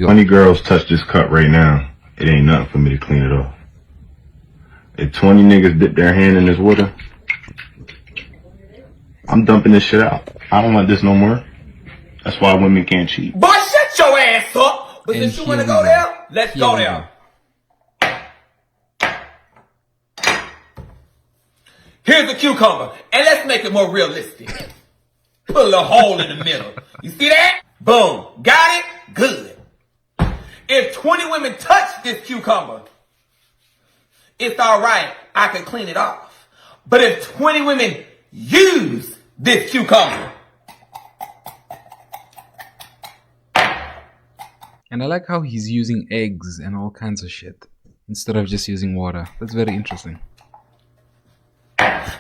go. 20 girls touch this cup right now. It ain't nothing for me to clean it off. If 20 niggas dip their hand in this water, I'm dumping this shit out. I don't want this no more. That's why women can't cheat. Boy, shut your ass up! But since you wanna go there, let's go there. Here's a cucumber, and let's make it more realistic. Put a little hole in the middle. You see that? Boom. Got it? Good. If 20 women touch this cucumber, it's alright. I can clean it off. But if 20 women use this cucumber, and I like how he's using eggs and all kinds of shit instead of just using water. That's very interesting.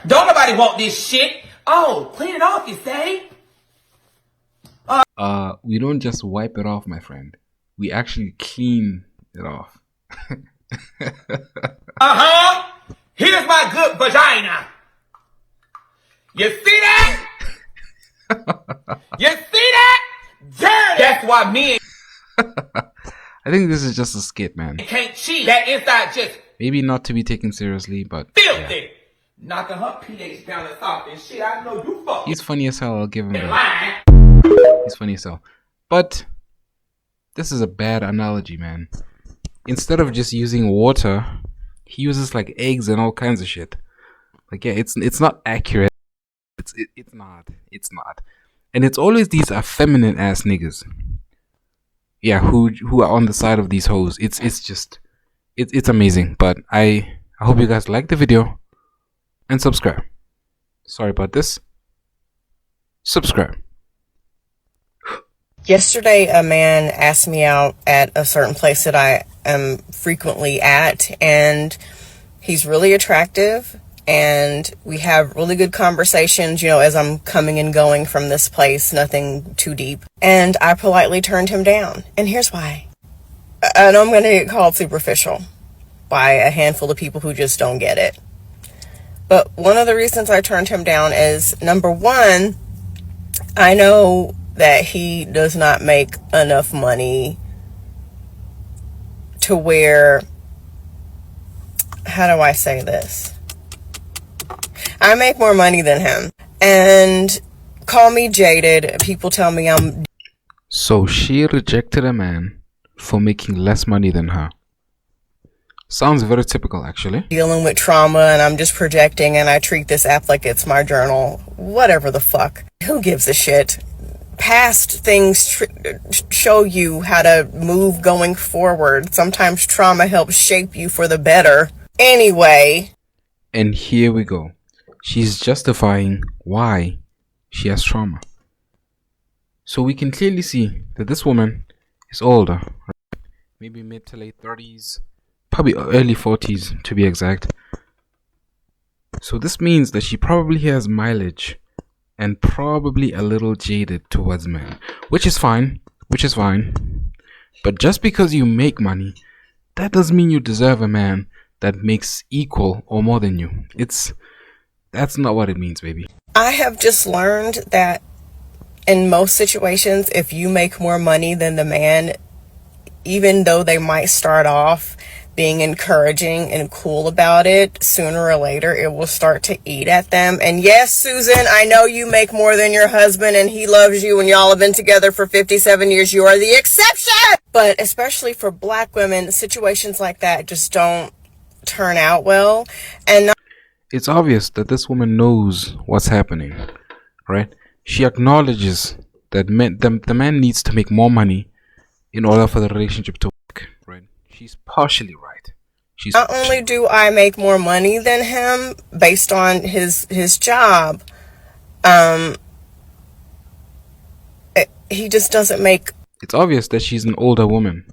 don't nobody want this shit. Oh, clean it off, you say? We don't just wipe it off, my friend. We actually clean it off. Here's my good vagina. You see that? You see that? Dirty. That's why men I think this is just a skit, man. can't cheat. That inside just Maybe not to be taken seriously, but filthy. yeah. Knocking her pH down the top and shit. I know you fuck. He's funny as hell, I'll give him that. lying. He's funny as hell. But this is a bad analogy, man. Instead of just using water, he uses like eggs and all kinds of shit. Like, yeah, it's not accurate. It's not. And it's always these effeminate ass niggas. Yeah, who are on the side of these hoes. It's amazing. But I hope you guys like the video and subscribe. Sorry about this. Subscribe. Yesterday, a man asked me out at a certain place that I am frequently at, and he's really attractive, and we have really good conversations, you know, as I'm coming and going from this place, nothing too deep. And I politely turned him down, and here's why. I know I'm going to get called superficial by a handful of people who just don't get it. But one of the reasons I turned him down is, number one, I know that he does not make enough money to where, how do I say this? I make more money than him. And call me jaded. People tell me I'm... So she rejected a man for making less money than her. Sounds very typical, actually. Dealing with trauma and I'm just projecting and I treat this app like it's my journal. Whatever the fuck. Who gives a shit? Past things show you how to move going forward. Sometimes trauma helps shape you for the better. Anyway. And here we go. She's justifying why she has trauma. So we can clearly see that this woman is older. Right? Maybe mid to late 30s. Probably early 40s to be exact. So this means that she probably has mileage. And probably a little jaded towards men, which is fine. But just because you make money, that doesn't mean you deserve a man that makes equal or more than you. That's not what it means, baby. I have just learned that in most situations, if you make more money than the man, even though they might start off being encouraging and cool about it, sooner or later it will start to eat at them. And yes, Susan, I know you make more than your husband and he loves you and y'all have been together for 57 years. You are the exception. But especially for black women, situations like that just don't turn out well. And it's obvious that this woman knows what's happening, right? She acknowledges that the man needs to make more money in order for the relationship to work, right? She's partially right. Not only do I make more money than him based on his job, he just doesn't make... It's obvious that she's an older woman.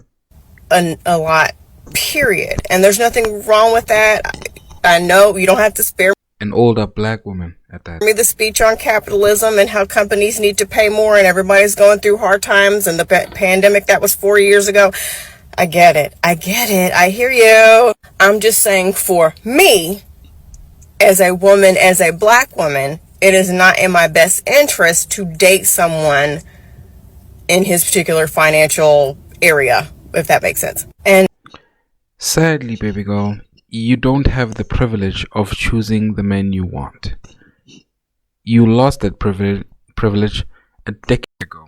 A lot, period. And there's nothing wrong with that. I know you don't have to spare an older black woman at that. Me the speech on capitalism and how companies need to pay more and everybody's going through hard times and the pandemic that was 4 years ago. I get it. I hear you. I'm just saying, for me, as a woman, as a black woman, it is not in my best interest to date someone in his particular financial area, if that makes sense. And Sadly, baby girl, you don't have the privilege of choosing the men you want. You lost that privilege a decade ago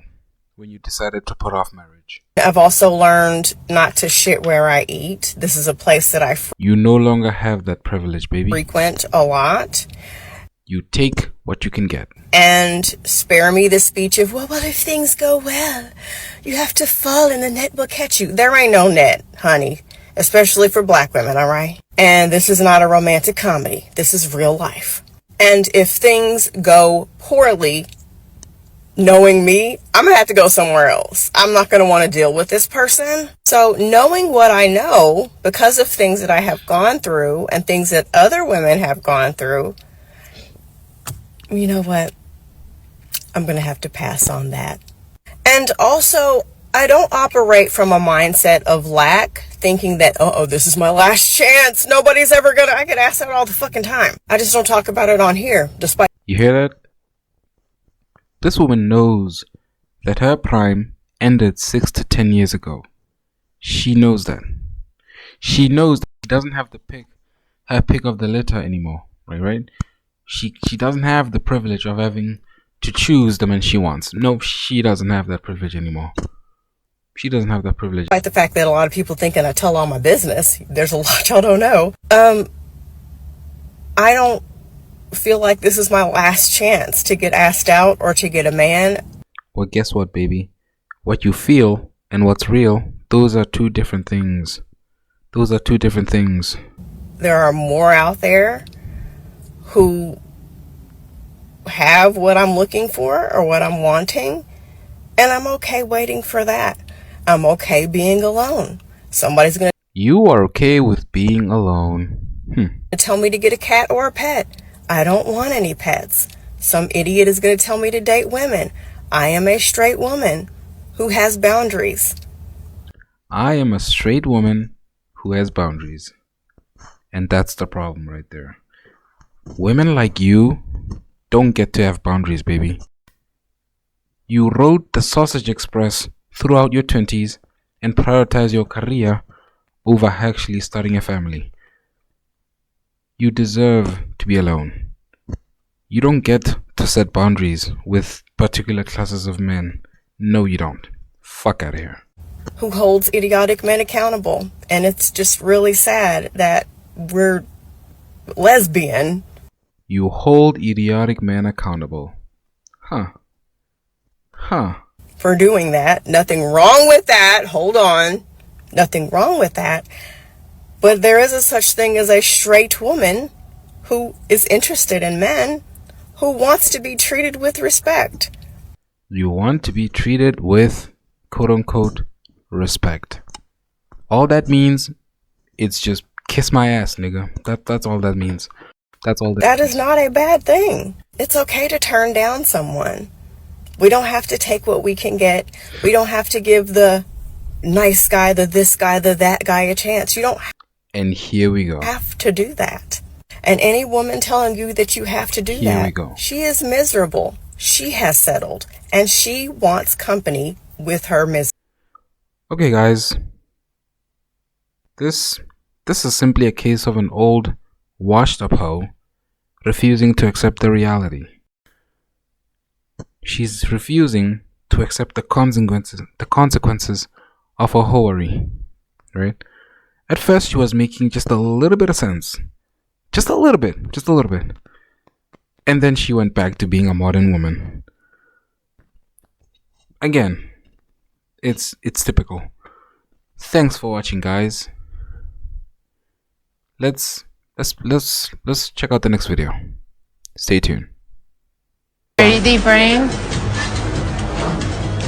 when you decided to put off marriage. I've also learned not to shit where I eat. This is a place that I You no longer have that privilege, baby. frequent a lot. You take what you can get. And spare me the speech of, well, if things go well, you have to fall and the net will catch you. There ain't no net, honey, especially for black women, all right? And this is not a romantic comedy. This is real life. And if things go poorly, knowing me, I'm going to have to go somewhere else. I'm not going to want to deal with this person. So knowing what I know, because of things that I have gone through and things that other women have gone through, you know what? I'm going to have to pass on that. And also, I don't operate from a mindset of lack, thinking that, oh, this is my last chance. Nobody's ever going to, I get asked that all the fucking time. I just don't talk about it on here, despite. You hear that? This woman knows that her prime ended 6 to 10 years ago. She knows that. She knows that she doesn't have her pick of the litter anymore, right? She doesn't have the privilege of having to choose the man she wants. No, she doesn't have that privilege anymore. She doesn't have that privilege. Despite the fact that a lot of people thinking I tell all my business, there's a lot y'all don't know. I don't feel like this is my last chance to get asked out or to get a man. Well, guess what, baby? What you feel and what's real, those are two different things. Those are two different things. There are more out there who have what I'm looking for or what I'm wanting, and I'm okay waiting for that. I'm okay being alone. Somebody's gonna You are okay with being alone. tell me to get a cat or a pet. I don't want any pets. Some idiot is gonna tell me to date women. I am a straight woman who has boundaries. I am a straight woman who has boundaries. And that's the problem right there. Women like you don't get to have boundaries, baby. You rode the sausage express throughout your 20s and prioritized your career over actually starting a family. You deserve to be alone. You don't get to set boundaries with particular classes of men. No, you don't. Fuck out of here. Who holds idiotic men accountable. And it's just really sad that we're lesbian. You hold idiotic men accountable. For doing that. Nothing wrong with that. Hold on. Nothing wrong with that. But there is a such thing as a straight woman who is interested in men, who wants to be treated with respect. You want to be treated with quote-unquote respect. All that means, it's just kiss my ass, nigga. That's all that means. That's all that That is not a bad thing. It's okay to turn down someone. We don't have to take what we can get. We don't have to give the nice guy, the this guy, the that guy a chance. You don't And here we go. have to do that. And any woman telling you that you have to do Here that, we go. she is miserable. She has settled. And she wants company with her misery. Okay, guys. This is simply a case of an old, washed-up hoe refusing to accept the reality. She's refusing to accept the consequences of her hoery, right? At first, she was making just a little bit of sense. Just a little bit. And then she went back to being a modern woman. Again, it's typical. Thanks for watching, guys. Let's check out the next video. Stay tuned. Very different.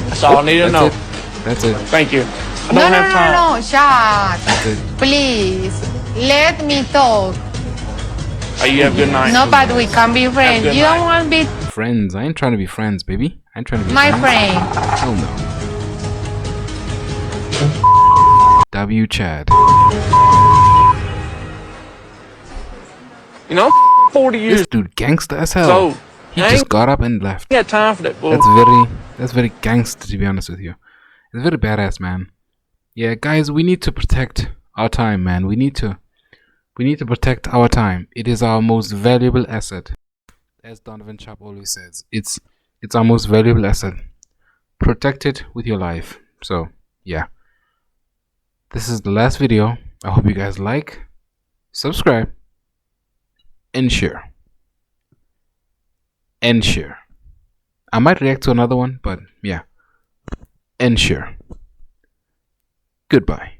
That's all I need to know. That's it. Thank you. I don't have time. No, shut. That's it. Please, let me talk. You have a good night. No, but we can be friends. good You don't night. want to be Friends. I ain't trying to be friends, baby. I ain't trying to be my friends. friend. Hell no. W Chad. You know, 40 years. This dude gangster as hell. So, He I just ain't got up and left. got time for that bull. That's very gangster, to be honest with you. It's very badass, man. Yeah, guys, we need to protect our time, man. We need to protect our time. It is our most valuable asset. As Donovan Sharp always says, it's our most valuable asset. Protect it with your life. So, yeah. This is the last video. I hope you guys like, subscribe, and share. And share. I might react to another one, but yeah. And share. Goodbye.